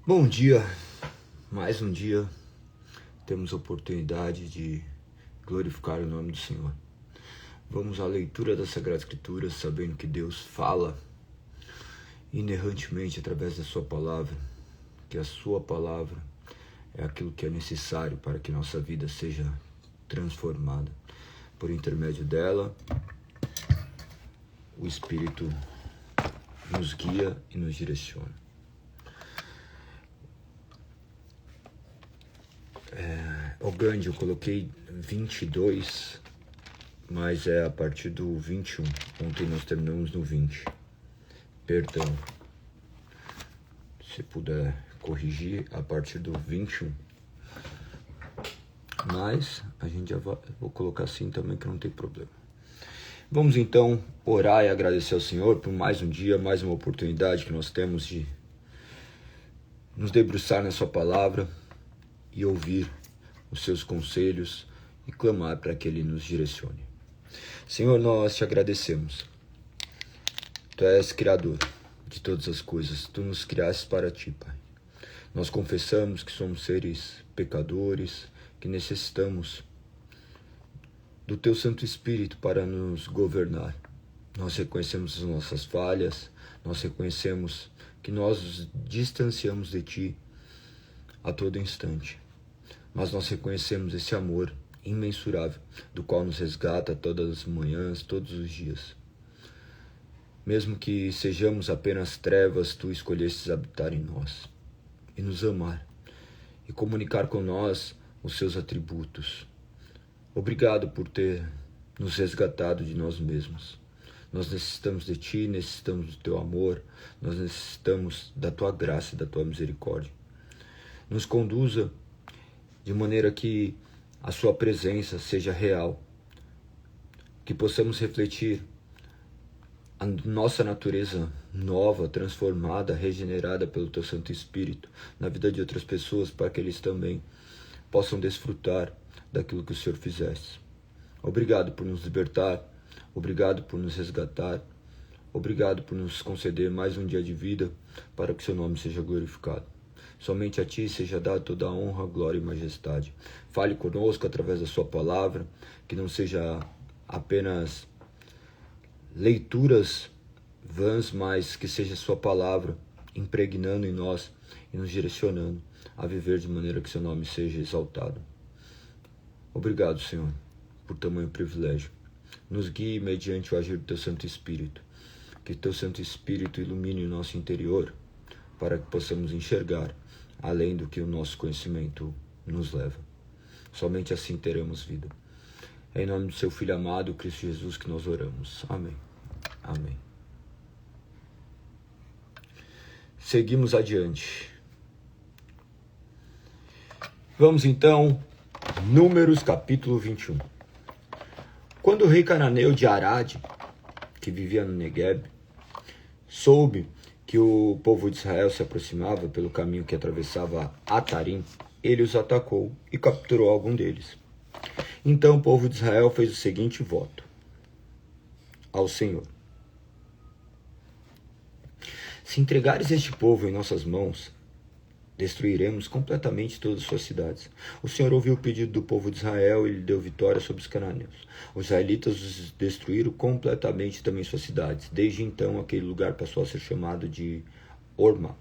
Bom dia, mais um dia temos a oportunidade de glorificar o nome do Senhor. Vamos à leitura da Sagrada Escritura, sabendo que Deus fala inerrantemente através da sua palavra, que a sua palavra é aquilo que é necessário para que nossa vida seja transformada. Por intermédio dela, o Espírito nos guia e nos direciona. O Gandhi eu coloquei 22, mas é a partir do 21. Ontem nós terminamos no 20. Perdão. Se puder corrigir a partir do 21. Mas a gente já vai, vou colocar assim também que não tem problema. Vamos então orar e agradecer ao Senhor por mais um dia, mais uma oportunidade que nós temos de nos debruçar na sua palavra e ouvir os seus conselhos e clamar para que Ele nos direcione. Senhor, nós te agradecemos. Tu és Criador de todas as coisas. Tu nos criaste para Ti, Pai. Nós confessamos que somos seres pecadores, que necessitamos do Teu Santo Espírito para nos governar. Nós reconhecemos as nossas falhas, nós reconhecemos que nós nos distanciamos de Ti a todo instante. Mas nós reconhecemos esse amor imensurável, do qual nos resgata todas as manhãs, todos os dias. Mesmo que sejamos apenas trevas, Tu escolhestes habitar em nós, e nos amar, e comunicar com nós os Seus atributos. Obrigado por ter nos resgatado de nós mesmos. Nós necessitamos de Ti, necessitamos do Teu amor, nós necessitamos da Tua graça e da Tua misericórdia. Nos conduza de maneira que a Sua presença seja real, que possamos refletir a nossa natureza nova, transformada, regenerada pelo Teu Santo Espírito na vida de outras pessoas, para que eles também possam desfrutar daquilo que o Senhor fizesse. Obrigado por nos libertar, obrigado por nos resgatar, obrigado por nos conceder mais um dia de vida para que o Seu nome seja glorificado. Somente a Ti seja dada toda a honra, glória e majestade. Fale conosco através da Sua palavra, que não seja apenas leituras vãs, mas que seja a Sua palavra impregnando em nós e nos direcionando a viver de maneira que Seu nome seja exaltado. Obrigado, Senhor, por tamanho privilégio. Nos guie mediante o agir do Teu Santo Espírito. Que Teu Santo Espírito ilumine o nosso interior para que possamos enxergar além do que o nosso conhecimento nos leva. Somente assim teremos vida. É em nome do Seu Filho amado, Cristo Jesus, que nós oramos. Amém. Amém. Seguimos adiante. Vamos então, Números capítulo 21. Quando o rei cananeu de Arade, que vivia no Negueb, soube que o povo de Israel se aproximava pelo caminho que atravessava Atarim, ele os atacou e capturou algum deles. Então o povo de Israel fez o seguinte voto ao Senhor: se entregares este povo em nossas mãos, destruiremos completamente todas as suas cidades. O Senhor ouviu o pedido do povo de Israel e lhe deu vitória sobre os cananeus. Os israelitas os destruíram completamente também suas cidades. Desde então, aquele lugar passou a ser chamado de Ormá.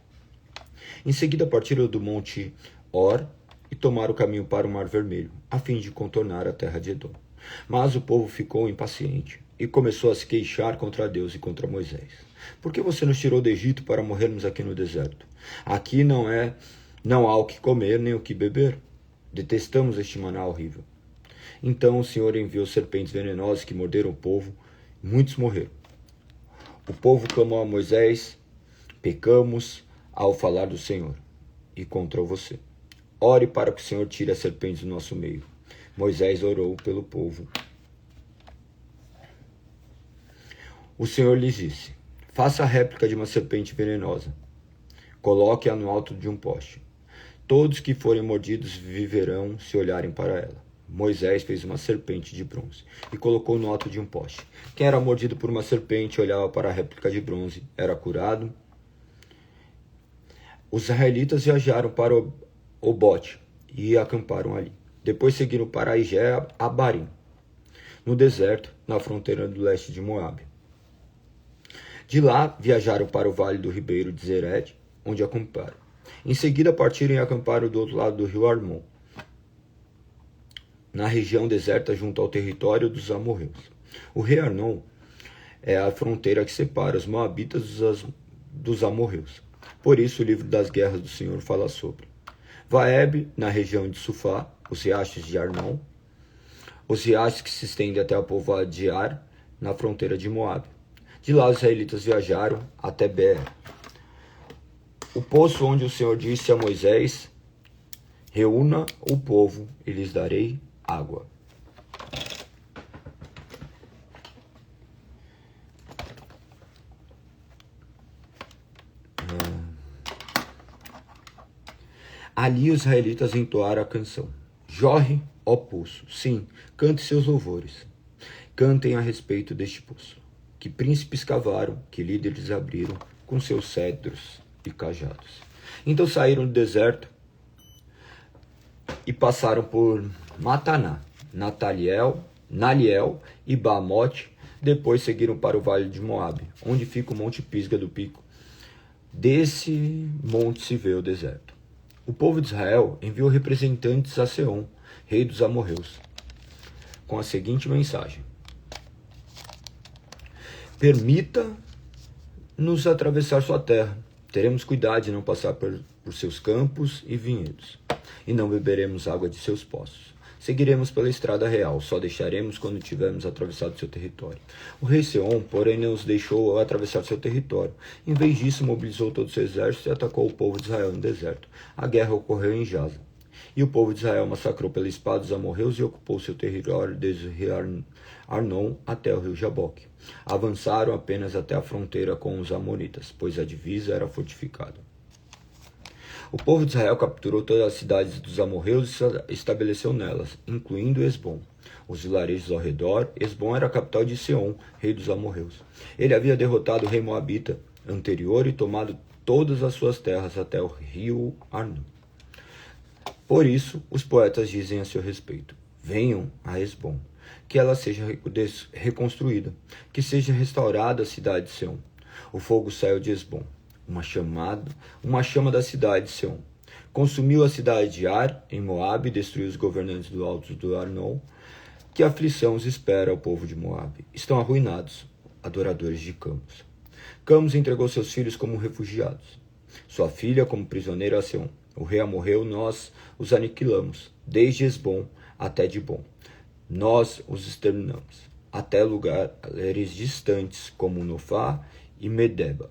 Em seguida, partiram do monte Or e tomaram o caminho para o Mar Vermelho, a fim de contornar a terra de Edom. Mas o povo ficou impaciente e começou a se queixar contra Deus e contra Moisés. Por que você nos tirou do Egito para morrermos aqui no deserto? Aqui não há o que comer nem o que beber. Detestamos este maná horrível. Então o Senhor enviou serpentes venenosas que morderam o povo, e muitos morreram. O povo clamou a Moisés: pecamos ao falar do Senhor e contra você. Ore para que o Senhor tire as serpentes do nosso meio. Moisés orou pelo povo. O Senhor lhes disse: faça a réplica de uma serpente venenosa. Coloque-a no alto de um poste. Todos que forem mordidos viverão se olharem para ela. Moisés fez uma serpente de bronze e colocou no alto de um poste. Quem era mordido por uma serpente olhava para a réplica de bronze, era curado. Os israelitas viajaram para Obote e acamparam ali. Depois seguiram para Igé Abarim, no deserto, na fronteira do leste de Moabe. De lá, viajaram para o vale do ribeiro de Zered, onde acamparam. Em seguida, partiram e acamparam do outro lado do rio Arnon, na região deserta junto ao território dos amorreus. O rio Arnon é a fronteira que separa os moabitas dos amorreus. Por isso, o livro das guerras do Senhor fala sobre Vaeb, na região de Sufá, os riachos de Arnon, os riachos que se estendem até a povoação de Ar, na fronteira de Moabe. De lá, os israelitas viajaram até Beer, o poço onde o Senhor disse a Moisés: reúna o povo e lhes darei água. Ali os israelitas entoaram a canção: jorre, ó poço, sim, cante seus louvores. Cantem a respeito deste poço, que príncipes cavaram, que líderes abriram com seus cedros e cajados. Então saíram do deserto e passaram por Mataná, Naliel e Baamote. Depois seguiram para o vale de Moabe, onde fica o monte Pisga do Pico. Desse monte se vê o deserto. O povo de Israel enviou representantes a Seom, rei dos amorreus, com a seguinte mensagem: permita-nos atravessar sua terra. Teremos cuidado de não passar por seus campos e vinhedos, e não beberemos água de seus poços. Seguiremos pela estrada real, só deixaremos quando tivermos atravessado seu território. O rei Seom, porém, não os deixou atravessar seu território. Em vez disso, mobilizou todo o seu exército e atacou o povo de Israel no deserto. A guerra ocorreu em Jaza. E o povo de Israel massacrou pela espada os amorreus e ocupou seu território desde o rio Arnon até o rio Jaboque. Avançaram apenas até a fronteira com os amonitas, pois a divisa era fortificada. O povo de Israel capturou todas as cidades dos amorreus e estabeleceu nelas, incluindo Esbom, os vilarejos ao redor. Esbom era a capital de Seom, rei dos amorreus. Ele havia derrotado o rei moabita anterior e tomado todas as suas terras até o rio Arnon. Por isso, os poetas dizem a seu respeito: venham a Esbom, que ela seja reconstruída, que seja restaurada a cidade de Seom. O fogo saiu de Esbom, uma chama da cidade de Seom. Consumiu a cidade de Ar, em Moabe, e destruiu os governantes do alto do Arnon. Que aflição os espera ao povo de Moabe. Estão arruinados, adoradores de Camos. Camos entregou seus filhos como refugiados, sua filha como prisioneira a Seom. O rei amorreu, nós os aniquilamos, desde Esbom até Dibom. Nós os exterminamos, até lugares distantes como Nofá e Medeba.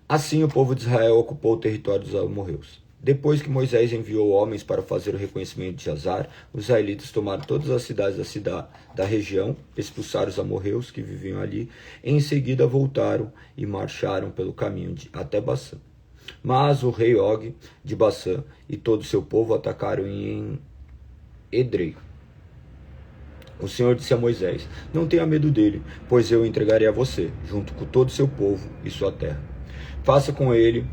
Assim o povo de Israel ocupou o território dos amorreus. Depois que Moisés enviou homens para fazer o reconhecimento de Hazar, os israelitas tomaram todas as cidades da região, expulsaram os amorreus que viviam ali, e em seguida voltaram e marcharam pelo caminho até Bassã. Mas o rei Og de Bassã e todo o seu povo atacaram em Edrei. O Senhor disse a Moisés: não tenha medo dele, pois eu o entregarei a você, junto com todo o seu povo e sua terra. Faça com ele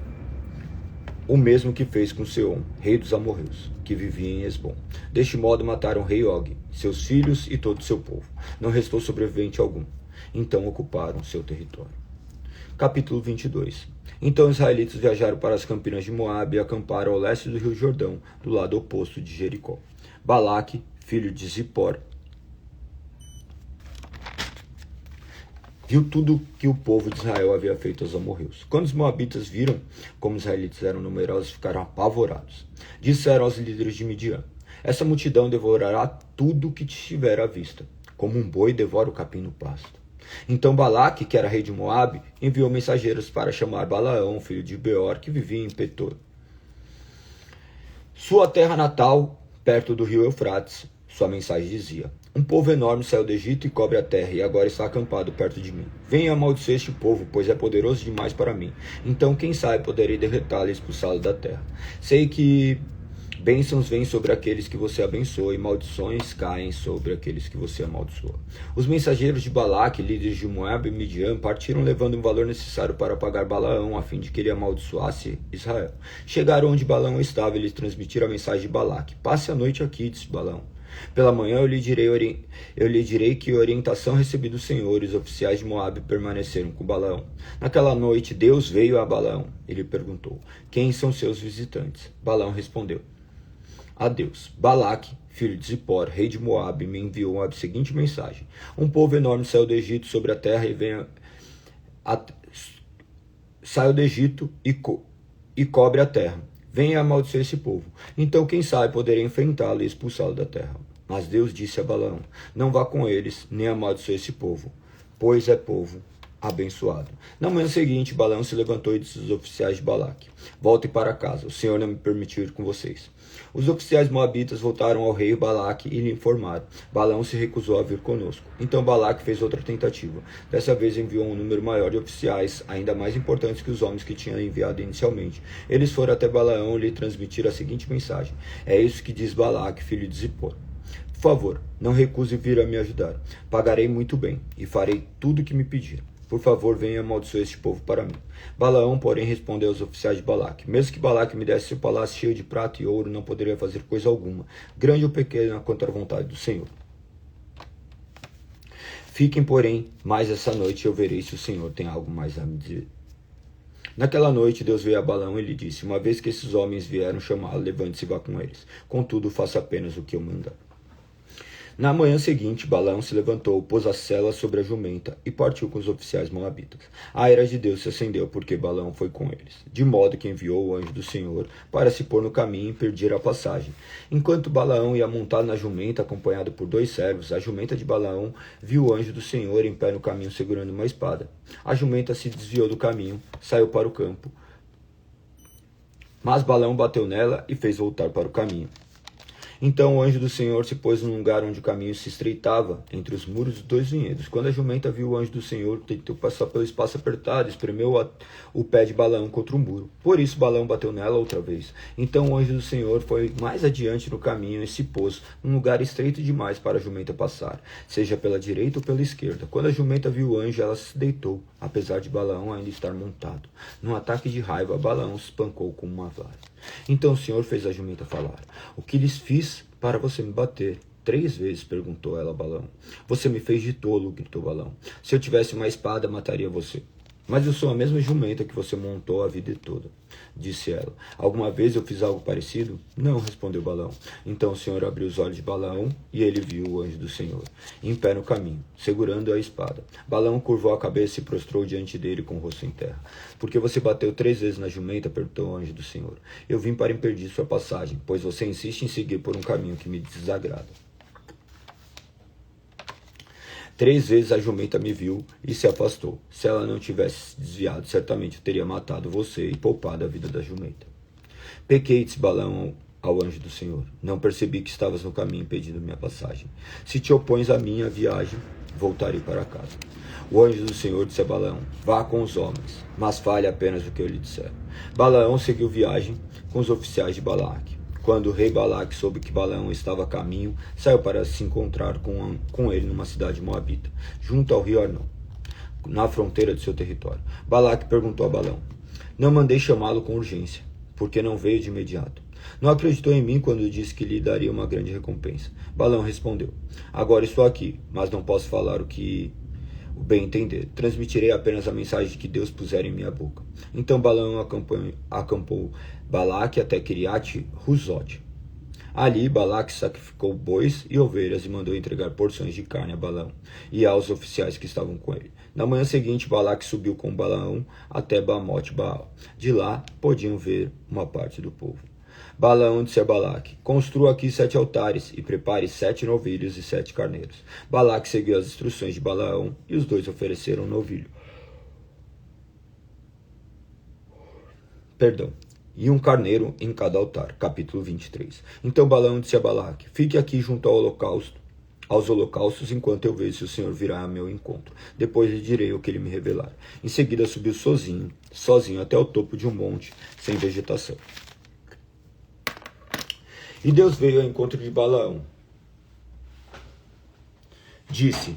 o mesmo que fez com Seom, rei dos amorreus, que vivia em Esbom. Deste modo mataram o rei Og, seus filhos e todo o seu povo. Não restou sobrevivente algum. Então ocuparam seu território. Capítulo 22. Então os israelitas viajaram para as campinas de Moabe e acamparam ao leste do rio Jordão, do lado oposto de Jericó. Balaque, filho de Zippor, viu tudo que o povo de Israel havia feito aos amorreus. Quando os moabitas viram como os israelitas eram numerosos, ficaram apavorados. Disseram aos líderes de Midian: essa multidão devorará tudo que estiver à vista, como um boi devora o capim no pasto. Então Balaque, que era rei de Moabe, enviou mensageiros para chamar Balaão, filho de Beor, que vivia em Petor, sua terra natal, perto do rio Eufrates. Sua mensagem dizia: um povo enorme saiu do Egito e cobre a terra, e agora está acampado perto de mim. Venha amaldiçoar este povo, pois é poderoso demais para mim. Então, quem sabe, poderei derretá-lo e expulsá-lo da terra. Sei que Bênçãos vêm sobre aqueles que você abençoa e maldições caem sobre aqueles que você amaldiçoa. Os mensageiros de Balaque, líderes de Moabe e Midian, partiram levando o valor necessário para pagar Balaão, a fim de que ele amaldiçoasse Israel. Chegaram onde Balaão estava e lhes transmitiram a mensagem de Balaque. Passe a noite aqui, disse Balaão. Pela manhã eu lhe direi que orientação recebi do Senhor, e os oficiais de Moabe permaneceram com Balaão. Naquela noite Deus veio a Balaão. Ele perguntou: quem são seus visitantes? Balaão respondeu a Deus: Balaque, filho de Zippor, rei de Moabe, me enviou a seguinte mensagem: um povo enorme saiu do Egito sobre a terra saiu do Egito e cobre a terra. Venha amaldiçoar esse povo. Então, quem sabe, poderei enfrentá-lo e expulsá-lo da terra. Mas Deus disse a Balaão: não vá com eles, nem amaldiçoe esse povo, pois é povo abençoado. Na manhã seguinte, Balaão se levantou e disse aos oficiais de Balaque: voltem para casa, o Senhor não me permitiu ir com vocês. Os oficiais moabitas voltaram ao rei Balaque e lhe informaram: Balaão se recusou a vir conosco. Então Balaque fez outra tentativa. Dessa vez enviou um número maior de oficiais, ainda mais importantes que os homens que tinha enviado inicialmente. Eles foram até Balaão e lhe transmitiram a seguinte mensagem: é isso que diz Balaque, filho de Zippor. Por favor, não recuse vir a me ajudar. Pagarei muito bem e farei tudo o que me pedir. Por favor, venha amaldiçoar este povo para mim. Balaão, porém, respondeu aos oficiais de Balaque: mesmo que Balaque me desse seu palácio cheio de prata e ouro, não poderia fazer coisa alguma, grande ou pequena, contra a vontade do Senhor. Fiquem, porém, mais essa noite e eu verei se o Senhor tem algo mais a me dizer. Naquela noite, Deus veio a Balaão e lhe disse: uma vez que esses homens vieram chamá-lo, levante-se e vá com eles. Contudo, faça apenas o que eu mandar. Na manhã seguinte, Balaão se levantou, pôs a sela sobre a jumenta e partiu com os oficiais moabitas. A ira de Deus se acendeu porque Balaão foi com eles, de modo que enviou o anjo do Senhor para se pôr no caminho e impedir a passagem. Enquanto Balaão ia montado na jumenta, acompanhado por 2 servos, a jumenta de Balaão viu o anjo do Senhor em pé no caminho segurando uma espada. A jumenta se desviou do caminho, saiu para o campo, mas Balaão bateu nela e fez voltar para o caminho. Então o anjo do Senhor se pôs num lugar onde o caminho se estreitava entre os muros dos 2 vinhedos. Quando a jumenta viu o anjo do Senhor, tentou passar pelo espaço apertado, espremeu o pé de Balaão contra um muro. Por isso Balaão bateu nela outra vez. Então o anjo do Senhor foi mais adiante no caminho e se pôs num lugar estreito demais para a jumenta passar, seja pela direita ou pela esquerda. Quando a jumenta viu o anjo, ela se deitou, apesar de Balaão ainda estar montado. Num ataque de raiva, Balaão se espancou com uma vara. Então o Senhor fez a jumenta falar: o que lhes fiz para você me bater? 3 vezes, perguntou ela a Balaão. Você me fez de tolo, gritou Balaão. Se eu tivesse uma espada, mataria você. Mas eu sou a mesma jumenta que você montou a vida toda, disse ela. Alguma vez eu fiz algo parecido? Não, respondeu Balaão. Então o Senhor abriu os olhos de Balaão e ele viu o anjo do Senhor, em pé no caminho, segurando a espada. Balaão curvou a cabeça e prostrou diante dele com o rosto em terra. Por que você bateu 3 vezes na jumenta? Perguntou o anjo do Senhor. Eu vim para impedir sua passagem, pois você insiste em seguir por um caminho que me desagrada. 3 vezes a jumenta me viu e se afastou. Se ela não tivesse desviado, certamente eu teria matado você e poupado a vida da jumenta. Pequei, disse Balaão ao anjo do Senhor. Não percebi que estavas no caminho impedindo minha passagem. Se te opões à minha viagem, voltarei para casa. O anjo do Senhor disse a Balaão: vá com os homens, mas fale apenas o que eu lhe disser. Balaão seguiu viagem com os oficiais de Balaque. Quando o rei Balaque soube que Balaão estava a caminho, saiu para se encontrar com ele numa cidade moabita, junto ao rio Arnão, na fronteira de seu território. Balaque perguntou a Balaão: não mandei chamá-lo com urgência, porque não veio de imediato. Não acreditou em mim quando disse que lhe daria uma grande recompensa. Balaão respondeu: agora estou aqui, mas não posso falar o bem entender. Transmitirei apenas a mensagem que Deus puser em minha boca. Então Balaão acampou Balaque até Kiriat Huzot. Ali Balaque sacrificou bois e ovelhas e mandou entregar porções de carne a Balaão e aos oficiais que estavam com ele. Na manhã seguinte, Balaque subiu com Balaão até Bamote Baal. De lá podiam ver uma parte do povo. Balaão disse a Balaque: construa aqui 7 altares e prepare 7 novilhos e 7 carneiros. Balaque seguiu as instruções de Balaão e os 2 ofereceram novilho. E um carneiro em cada altar. Capítulo 23. Então Balaão disse a Balaque: fique aqui junto aos holocaustos, enquanto eu vejo se o Senhor virá a meu encontro. Depois lhe direi o que ele me revelar. Em seguida subiu sozinho até o topo de um monte sem vegetação. E Deus veio ao encontro de Balaão. Disse: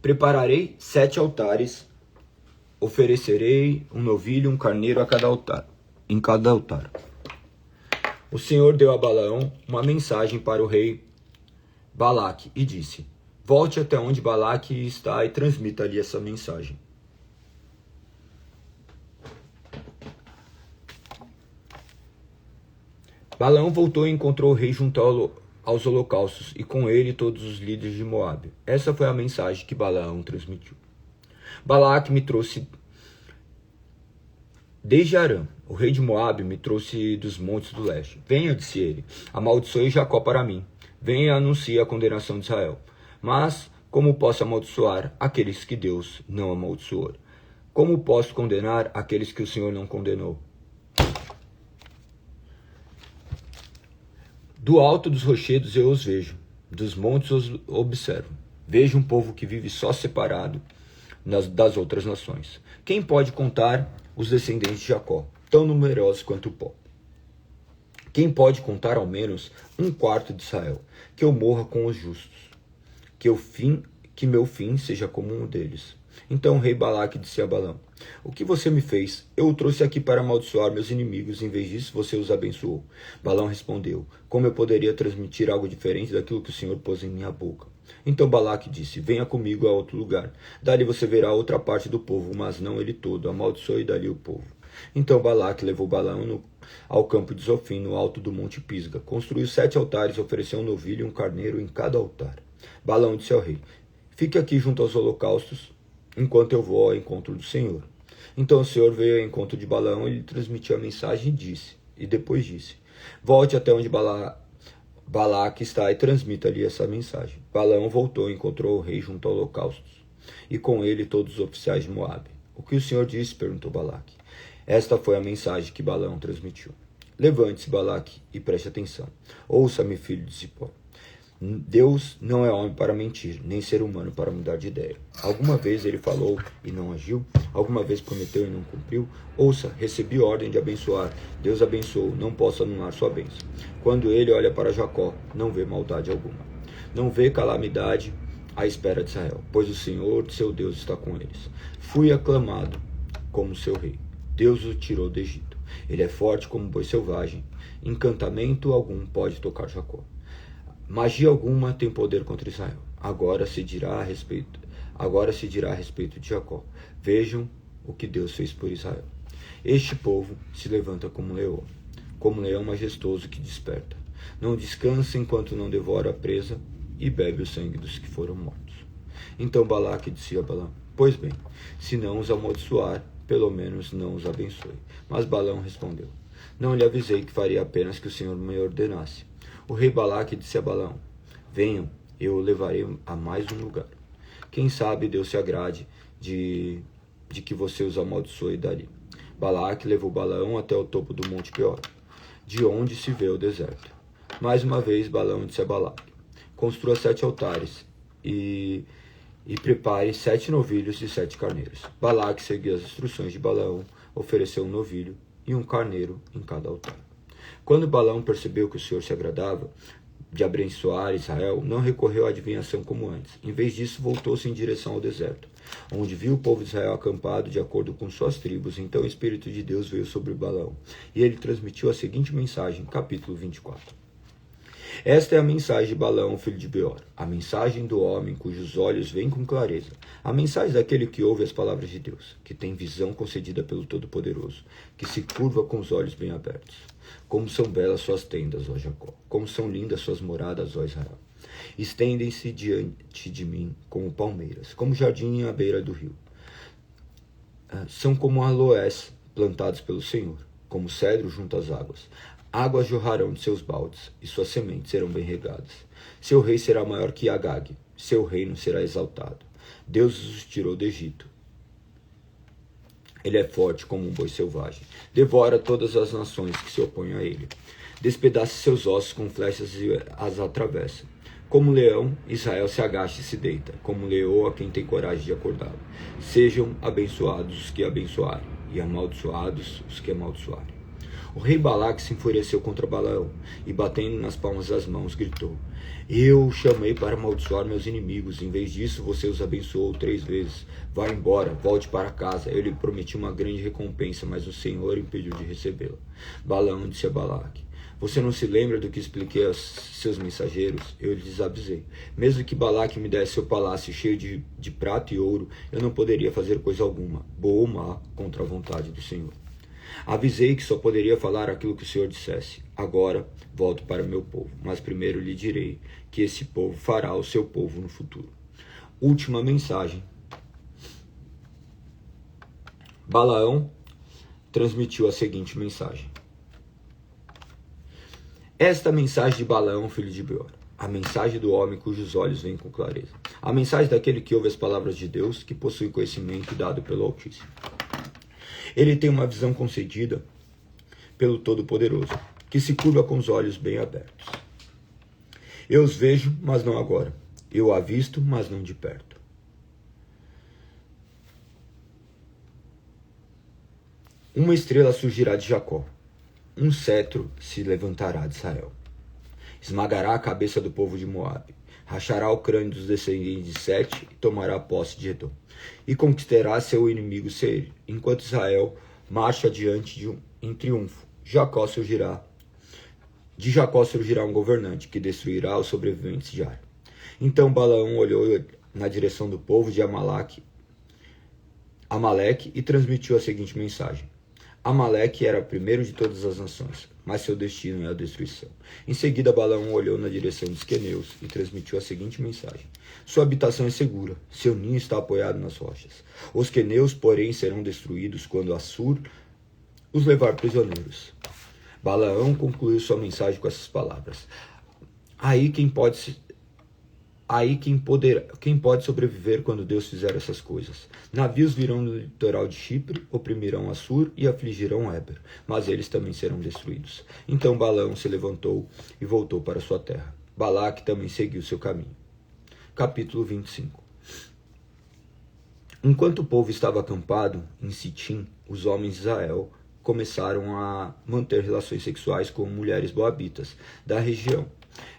prepararei 7 altares, oferecerei um novilho e um carneiro a cada altar, em cada altar. O Senhor deu a Balaão uma mensagem para o rei Balaque e disse: volte até onde Balaque está e transmita ali essa mensagem. Balaão voltou e encontrou o rei junto aos holocaustos e com ele todos os líderes de Moabe. Essa foi a mensagem que Balaão transmitiu. Balaque me trouxe desde Arã. O rei de Moabe me trouxe dos montes do leste. Venha, disse ele, amaldiçoe Jacó para mim. Venha e anuncie a condenação de Israel. Mas como posso amaldiçoar aqueles que Deus não amaldiçoou? Como posso condenar aqueles que o Senhor não condenou? Do alto dos rochedos eu os vejo, dos montes os observo. Vejo um povo que vive só separado das outras nações. Quem pode contar os descendentes de Jacó, tão numerosos quanto o pó? Quem pode contar ao menos 1/4 de Israel? Que eu morra com os justos, que meu fim seja como um deles. Então o rei Balaque disse a Balaão: o que você me fez? Eu o trouxe aqui para amaldiçoar meus inimigos, em vez disso você os abençoou. Balaão respondeu: como eu poderia transmitir algo diferente daquilo que o Senhor pôs em minha boca? Então Balaque disse: venha comigo a outro lugar. Dali você verá outra parte do povo, mas não ele todo. Amaldiçoe dali o povo. Então Balaque levou Balaão ao campo de Zofim, no alto do monte Pisga. Construiu 7 altares e ofereceu um novilho e um carneiro em cada altar. Balaão disse ao rei: fique aqui junto aos holocaustos, enquanto eu vou ao encontro do Senhor. Então o Senhor veio ao encontro de Balaão e lhe transmitiu a mensagem e depois disse: volte até onde Balaque está e transmita-lhe essa mensagem. Balaão voltou e encontrou o rei junto aos holocaustos, e com ele todos os oficiais de Moabe. O que o Senhor disse? Perguntou Balaque. Esta foi a mensagem que Balaão transmitiu. Levante-se, Balaque, e preste atenção. Ouça-me, filho de Zippor. Deus não é homem para mentir, nem ser humano para mudar de ideia. Alguma vez ele falou e não agiu? Alguma vez prometeu e não cumpriu? Ouça, recebi ordem de abençoar. Deus abençoou, não posso anular sua bênção. Quando ele olha para Jacó, não vê maldade alguma. Não vê calamidade à espera de Israel, pois o Senhor, seu Deus, está com eles. Fui aclamado como seu rei. Deus o tirou do Egito. Ele é forte como um boi selvagem. Encantamento algum pode tocar Jacó. Magia alguma tem poder contra Israel. Agora se dirá a respeito de Jacó: vejam o que Deus fez por Israel. Este povo se levanta como um leão majestoso que desperta. Não descansa enquanto não devora a presa e bebe o sangue dos que foram mortos. Então Balaque disse a Balaão: pois bem, se não os amaldiçoar, pelo menos não os abençoe. Mas Balaão respondeu: não lhe avisei que faria apenas que o Senhor me ordenasse. O rei Balaque disse a Balaão: venham, eu o levarei a mais um lugar. Quem sabe Deus se agrade de que você os amaldiçoe dali. Balaque levou Balaão até o topo do monte Peor, de onde se vê o deserto. Mais uma vez Balaão disse a Balaque: construa 7 altares e prepare 7 novilhos e 7 carneiros. Balaque seguiu as instruções de Balaão, ofereceu um novilho e um carneiro em cada altar. Quando Balaão percebeu que o Senhor se agradava de abençoar Israel, não recorreu à adivinhação como antes. Em vez disso, voltou-se em direção ao deserto, onde viu o povo de Israel acampado de acordo com suas tribos. Então o Espírito de Deus veio sobre Balaão, e ele transmitiu a seguinte mensagem, capítulo 24. Esta é a mensagem de Balaão, filho de Beor, a mensagem do homem cujos olhos veem com clareza, a mensagem daquele que ouve as palavras de Deus, que tem visão concedida pelo Todo-Poderoso, que se curva com os olhos bem abertos. Como são belas suas tendas, ó Jacó, como são lindas suas moradas, ó Israel. Estendem-se diante de mim como palmeiras, como jardim à beira do rio. São como aloés plantados pelo Senhor, como cedro junto às águas. Águas jorrarão de seus baldes, e suas sementes serão bem regadas. Seu rei será maior que Agag, seu reino será exaltado. Deus os tirou do Egito. Ele é forte como um boi selvagem. Devora todas as nações que se opõem a ele. Despedaça seus ossos com flechas e as atravessa. Como leão, Israel se agacha e se deita, como leoa quem tem coragem de acordá-lo. Sejam abençoados os que abençoarem, e amaldiçoados os que amaldiçoarem. O rei Balaque se enfureceu contra Balaão e, batendo nas palmas das mãos, gritou: Eu o chamei para amaldiçoar meus inimigos. Em vez disso, você os abençoou 3 vezes. Vá embora, volte para casa. Eu lhe prometi uma grande recompensa, mas o Senhor impediu de recebê-la. Balaão disse a Balaque: Você não se lembra do que expliquei aos seus mensageiros? Eu lhes avisei. Mesmo que Balaque me desse seu palácio cheio de prata e ouro, eu não poderia fazer coisa alguma, boa ou má, contra a vontade do Senhor. Avisei que só poderia falar aquilo que o Senhor dissesse. Agora volto para meu povo, mas primeiro lhe direi que esse povo fará o seu povo no futuro. Última mensagem. Balaão transmitiu a seguinte mensagem. Esta mensagem de Balaão, filho de Beor, a mensagem do homem cujos olhos veem com clareza, a mensagem daquele que ouve as palavras de Deus, que possui conhecimento dado pelo Altíssimo. Ele tem uma visão concedida pelo Todo-Poderoso, que se curva com os olhos bem abertos. Eu os vejo, mas não agora. Eu o avisto, mas não de perto. Uma estrela surgirá de Jacó. Um cetro se levantará de Israel. Esmagará a cabeça do povo de Moabe. Rachará o crânio dos descendentes de Sete e tomará posse de Edom. E conquistará seu inimigo Seir, enquanto Israel marcha adiante em triunfo. De Jacó surgirá um governante que destruirá os sobreviventes de Ar. Então Balaão olhou na direção do povo de Amaleque e transmitiu a seguinte mensagem. Amaleque era o primeiro de todas as nações, mas seu destino é a destruição. Em seguida, Balaão olhou na direção dos queneus e transmitiu a seguinte mensagem. Sua habitação é segura, seu ninho está apoiado nas rochas. Os queneus, porém, serão destruídos quando Assur os levar prisioneiros. Balaão concluiu sua mensagem com essas palavras. Quem pode sobreviver quando Deus fizer essas coisas? Navios virão no litoral de Chipre, oprimirão Assur e afligirão Éber, mas eles também serão destruídos. Então Balaão se levantou e voltou para sua terra. Balaque também seguiu seu caminho. Capítulo 25. Enquanto o povo estava acampado em Sitim, os homens de Israel começaram a manter relações sexuais com mulheres moabitas da região.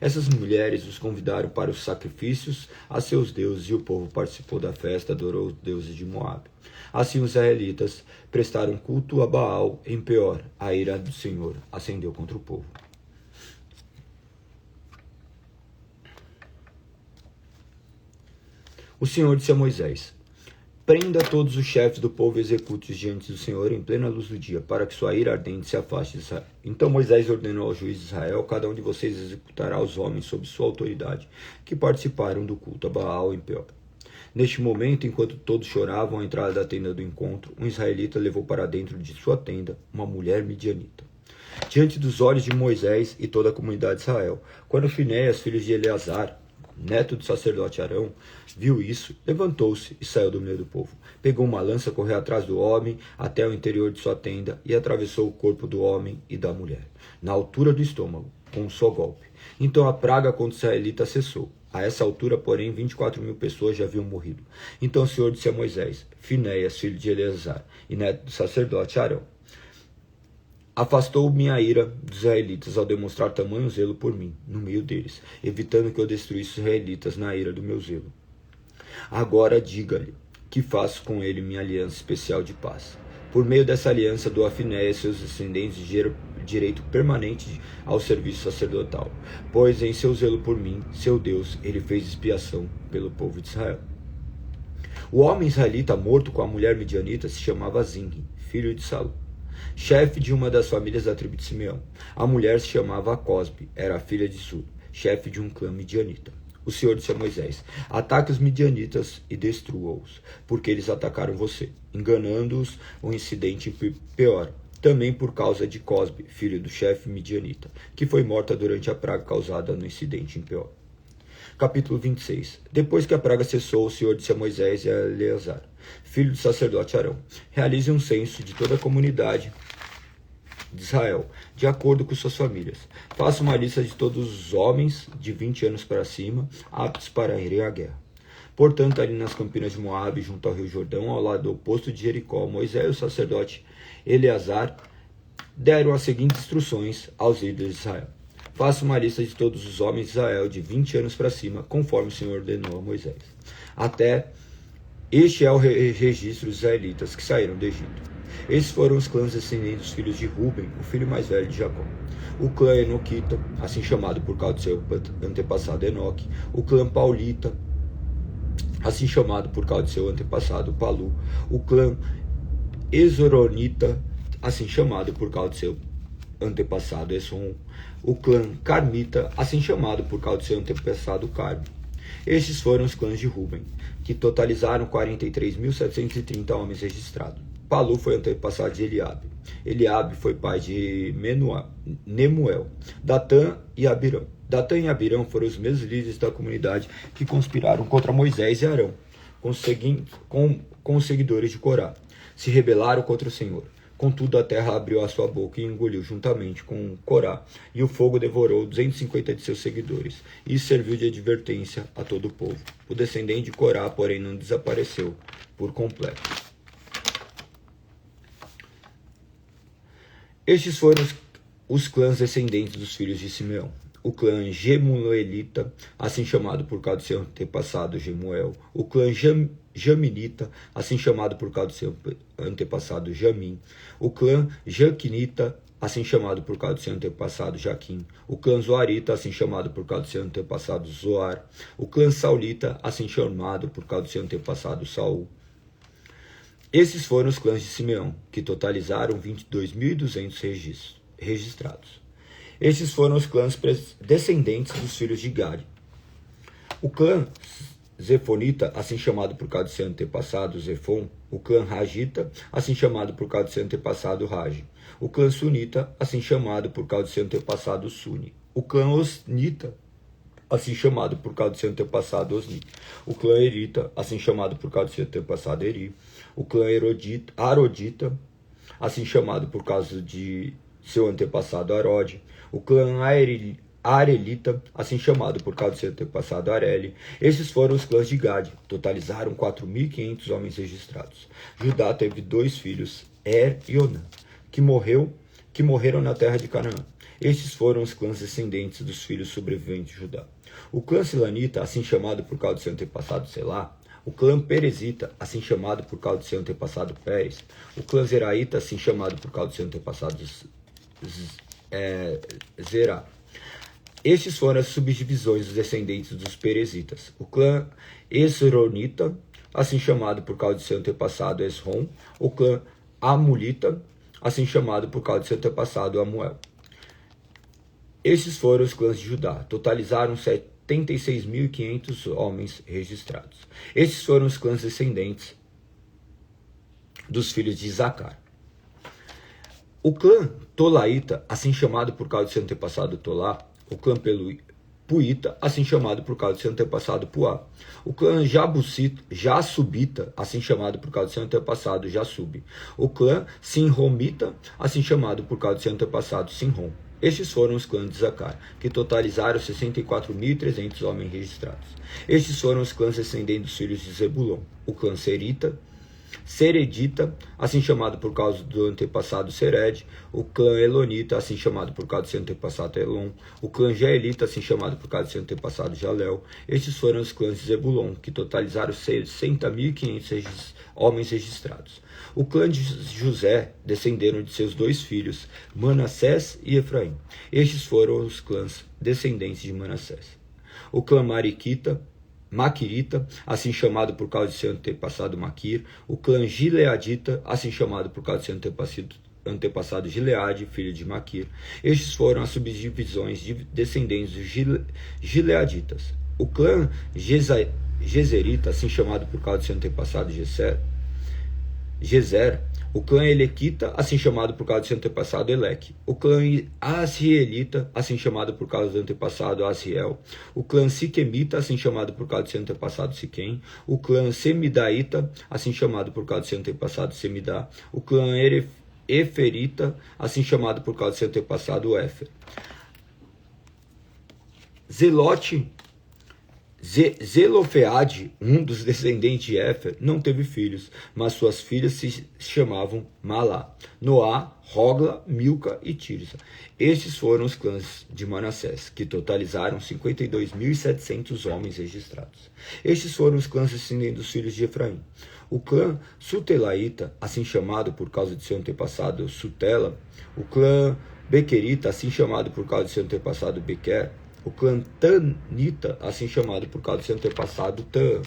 Essas mulheres os convidaram para os sacrifícios a seus deuses e o povo participou da festa, adorou os deuses de Moabe. Assim os israelitas prestaram culto a Baal em Peor. A ira do Senhor acendeu contra o povo. O Senhor disse a Moisés: Prenda todos os chefes do povo e execute-os diante do Senhor em plena luz do dia, para que sua ira ardente se afaste de Israel. Então Moisés ordenou aos juízes de Israel: Cada um de vocês executará os homens sob sua autoridade, que participaram do culto a Baal em Peor. Neste momento, enquanto todos choravam à entrada da tenda do encontro, um israelita levou para dentro de sua tenda uma mulher midianita. Diante dos olhos de Moisés e toda a comunidade de Israel, quando Finéias, filho de Eleazar, neto do sacerdote Arão, viu isso, levantou-se e saiu do meio do povo. Pegou uma lança, correu atrás do homem até o interior de sua tenda e atravessou o corpo do homem e da mulher, na altura do estômago, com um só golpe. Então a praga contra os israelitas cessou. A essa altura, porém, 24.000 pessoas já haviam morrido. Então o Senhor disse a Moisés: Finéias, filho de Eleazar, e neto do sacerdote Arão, afastou minha ira dos israelitas ao demonstrar tamanho zelo por mim, no meio deles, evitando que eu destruísse os israelitas na ira do meu zelo. Agora diga-lhe que faço com ele minha aliança especial de paz. Por meio dessa aliança dou a Finéias e seus descendentes direito permanente ao serviço sacerdotal, pois em seu zelo por mim, seu Deus, ele fez expiação pelo povo de Israel. O homem israelita morto com a mulher midianita se chamava Zinri, filho de Salu, chefe de uma das famílias da tribo de Simeão. A mulher se chamava Cosbe, era filha de Sur, chefe de um clã midianita. O Senhor disse a Moisés: Ataque os midianitas e destrua-os, porque eles atacaram você, enganando-os um incidente em Peor. Também por causa de Cosbe, filho do chefe midianita, que foi morta durante a praga causada no incidente em Peor. Capítulo 26. Depois que a praga cessou, o Senhor disse a Moisés e a Eleazar, filho do sacerdote Arão: Realize um censo de toda a comunidade de Israel, de acordo com suas famílias. Faça uma lista de todos os homens de 20 anos para cima, aptos para irem à guerra. Portanto, ali nas campinas de Moabe, junto ao rio Jordão, ao lado oposto de Jericó, Moisés e o sacerdote Eleazar deram as seguintes instruções aos líderes de Israel: faça uma lista de todos os homens de Israel de 20 anos para cima, conforme o Senhor ordenou a Moisés. Este é o registro dos israelitas que saíram do Egito. Esses foram os clãs descendentes dos filhos de Ruben, o filho mais velho de Jacó. O clã Enoquita, assim chamado por causa de seu antepassado Enoque. O clã Paulita, assim chamado por causa de seu antepassado Palu. O clã Ezoronita, assim chamado por causa de seu antepassado Esrom. O clã Carmita, assim chamado por causa de seu antepassado Carme. Estes foram os clãs de Ruben, que totalizaram 43.730 homens registrados. Palu foi antepassado de Eliabe. Eliabe foi pai de Nemuel, Datã e Abirão. Datã e Abirão foram os mesmos líderes da comunidade que conspiraram contra Moisés e Arão, com os seguidores de Corá. Se rebelaram contra o Senhor. Contudo, a terra abriu a sua boca e engoliu juntamente com Corá, e o fogo devorou 250 de seus seguidores. Isso serviu de advertência a todo o povo. O descendente de Corá, porém, não desapareceu por completo. Estes foram os clãs descendentes dos filhos de Simeão. O clã Gemuelita, assim chamado por causa de seu antepassado Gemuel. O clã Jaminita, assim chamado por causa de seu antepassado Jamim. O clã Jaquinita, assim chamado por causa de seu antepassado Jaquim. O clã Zoarita, assim chamado por causa de seu antepassado Zoar. O clã Saulita, assim chamado por causa de seu antepassado Saul. Esses foram os clãs de Simeão, que totalizaram 22.200 registrados. Esses foram os clãs descendentes dos filhos de Gad. O clã Zefonita, assim chamado por causa de seu antepassado Zefon. O clã Ragita, assim chamado por causa de seu antepassado Ragi. O clã Sunita, assim chamado por causa de seu antepassado Suni. O clã Osnita, assim chamado por causa de seu antepassado Osni. O clã Erita, assim chamado por causa de seu antepassado Eri. O clã Arodita, assim chamado por causa de seu antepassado Arode. O clã Arelita, assim chamado por causa de seu antepassado Areli. Esses foram os clãs de Gad, totalizaram 4.500 homens registrados. Judá teve 2 filhos, Er e Onã, que morreram na terra de Canaã. Estes foram os clãs descendentes dos filhos sobreviventes de Judá. O clã Silanita, assim chamado por causa de seu antepassado Selá. O clã Perezita, assim chamado por causa de seu antepassado Pérez. O clã Zeraíta, assim chamado por causa de seu antepassado Zerá. Estes foram as subdivisões dos descendentes dos Perezitas. O clã Esronita, assim chamado por causa de seu antepassado Esrom. O clã Amulita, assim chamado por causa de seu antepassado Amuel. Estes foram os clãs de Judá, totalizaram 76.500 homens registrados. Estes foram os clãs descendentes dos filhos de Isacar. O clã Tolaíta, assim chamado por causa de seu antepassado Tolá. O clã Puíta, assim chamado por causa de seu antepassado Puá. O clã Jassubita, assim chamado por causa de seu antepassado Jassub. O clã Sinromita, assim chamado por causa de seu antepassado Sinrom. Estes foram os clãs de Zacar, que totalizaram 64.300 homens registrados. Estes foram os clãs descendentes dos filhos de Zebulon. O clã Seredita, assim chamado por causa do antepassado Sered. O clã Elonita, assim chamado por causa de seu antepassado Elon. O clã Jaelita, assim chamado por causa de seu antepassado Jalel. Estes foram os clãs de Zebulon, que totalizaram 60.500 homens registrados. O clã de José descenderam de seus 2 filhos, Manassés e Efraim. Estes foram os clãs descendentes de Manassés. O clã Maquirita, assim chamado por causa de seu antepassado Maquir. O clã Gileadita, assim chamado por causa de seu antepassado Gileade, filho de Maquir. Estes foram as subdivisões de descendentes dos Gileaditas. O clã Gezerita, assim chamado por causa de seu antepassado Gezer. O clã Elequita, assim chamado por causa de seu antepassado Eleque. O clã Asrielita, assim chamado por causa do antepassado Asriel. O clã Siquemita, assim chamado por causa de seu antepassado Siquém. O clã Semidaíta, assim chamado por causa de seu antepassado Semidá. O clã Eferita, assim chamado por causa de seu antepassado Éfer. Zelofeade, um dos descendentes de Éfer, não teve filhos, mas suas filhas se chamavam Malá, Noá, Rogla, Milca e Tirza. Estes foram os clãs de Manassés, que totalizaram 52.700 homens registrados. Estes foram os clãs descendentes dos filhos de Efraim. O clã Sutelaíta, assim chamado por causa de seu antepassado Sutela, o clã Bequerita, assim chamado por causa de seu antepassado Bequer, o clã Tanita, assim chamado por causa de seu antepassado Tan.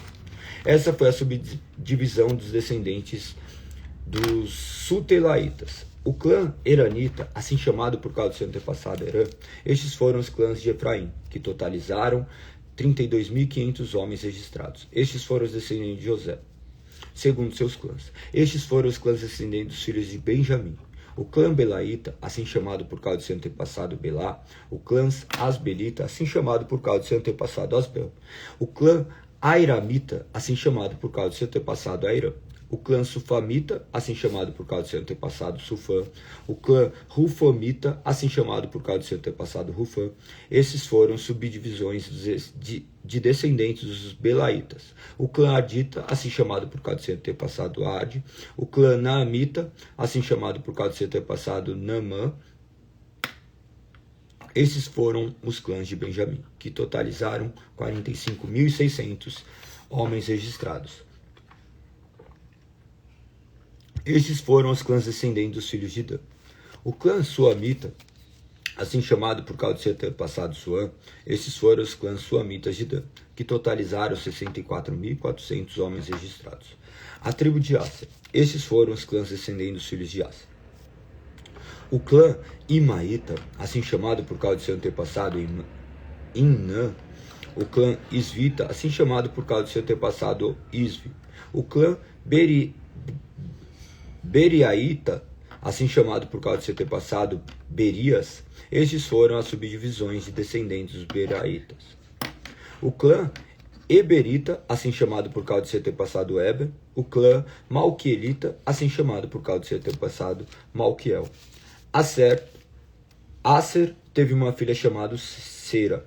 Essa foi a subdivisão dos descendentes dos Sutelaitas. O clã Eranita, assim chamado por causa de seu antepassado Eran, estes foram os clãs de Efraim, que totalizaram 32.500 homens registrados. Estes foram os descendentes de José, segundo seus clãs. Estes foram os clãs descendentes dos filhos de Benjamim. O clã Belaíta, assim chamado por causa de seu antepassado Belá. O clã Asbelita, assim chamado por causa de seu antepassado Asbel. O clã Airamita, assim chamado por causa de seu antepassado Airam. O clã Sufamita, assim chamado por causa de seu antepassado Sufã. O clã Rufamita, assim chamado por causa de seu antepassado Rufã. Esses foram subdivisões de descendentes dos Belaitas. O clã Adita, assim chamado por causa de seu antepassado Adi. O clã Naamita, assim chamado por causa de seu antepassado Naamã. Esses foram os clãs de Benjamim, que totalizaram 45.600 homens registrados. Estes foram os clãs descendentes dos filhos de Dan. O clã Suamita, assim chamado por causa de seu antepassado Suam, esses foram os clãs Suamitas de Dan, que totalizaram 64.400 homens registrados. A tribo de Asser, esses foram os clãs descendentes dos filhos de Asser. O clã Imaíta, assim chamado por causa de seu antepassado Inã. O clã Isvita, assim chamado por causa de seu antepassado Isvi. O clã Beriaíta, assim chamado por causa de seu antepassado Berias. Estes foram as subdivisões de descendentes dos Beriaítas. O clã Eberita, assim chamado por causa de seu antepassado Eber. O clã Malquielita, assim chamado por causa de seu antepassado Malquiel. Aser teve uma filha chamada Sera.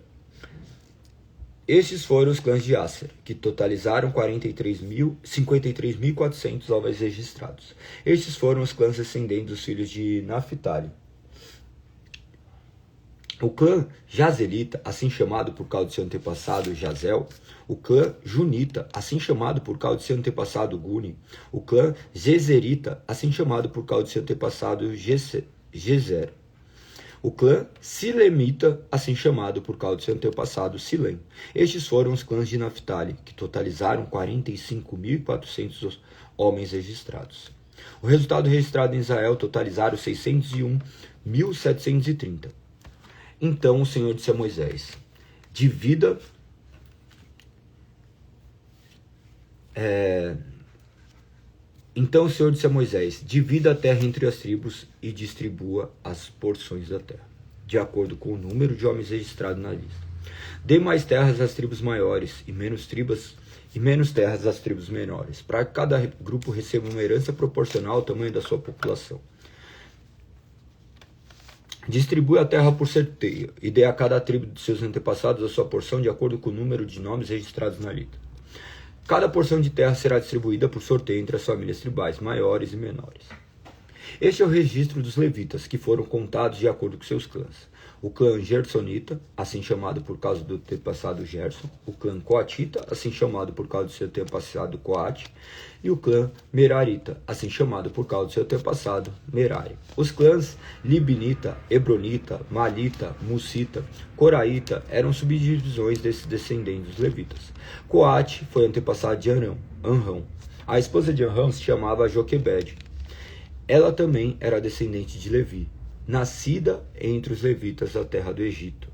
Estes foram os clãs de Aser, que totalizaram 53.400 homens registrados. Estes foram os clãs descendentes dos filhos de Naphtali. O clã Jazelita, assim chamado por causa de seu antepassado Jazel. O clã Junita, assim chamado por causa de seu antepassado Guni. O clã Jezerita, assim chamado por causa de seu antepassado Gezer. O clã Silemita, assim chamado por causa de seu antepassado Silem. Estes foram os clãs de Naphtali, que totalizaram 45.400 homens registrados. O resultado registrado em Israel totalizaram 601.730. Então o Senhor disse a Moisés: divida Então o Senhor disse a Moisés: divida a terra entre as tribos e distribua as porções da terra, de acordo com o número de homens registrados na lista. Dê mais terras às tribos maiores e menos terras às tribos menores, para que cada grupo receba uma herança proporcional ao tamanho da sua população. Distribui a terra por sorteio e dê a cada tribo de seus antepassados a sua porção de acordo com o número de nomes registrados na lista. Cada porção de terra será distribuída por sorteio entre as famílias tribais, maiores e menores. Este é o registro dos levitas, que foram contados de acordo com seus clãs. O clã Gersonita, assim chamado por causa do antepassado Gerson. O clã Coatita, assim chamado por causa do seu antepassado Coate. E o clã Merarita, assim chamado por causa do seu antepassado Merari. Os clãs Libinita, Hebronita, Malita, Musita, Coraíta eram subdivisões desses descendentes dos levitas. Coate foi antepassado de Anrão. A esposa de Anrão se chamava Joquebede. Ela também era descendente de Levi, nascida entre os levitas da terra do Egito.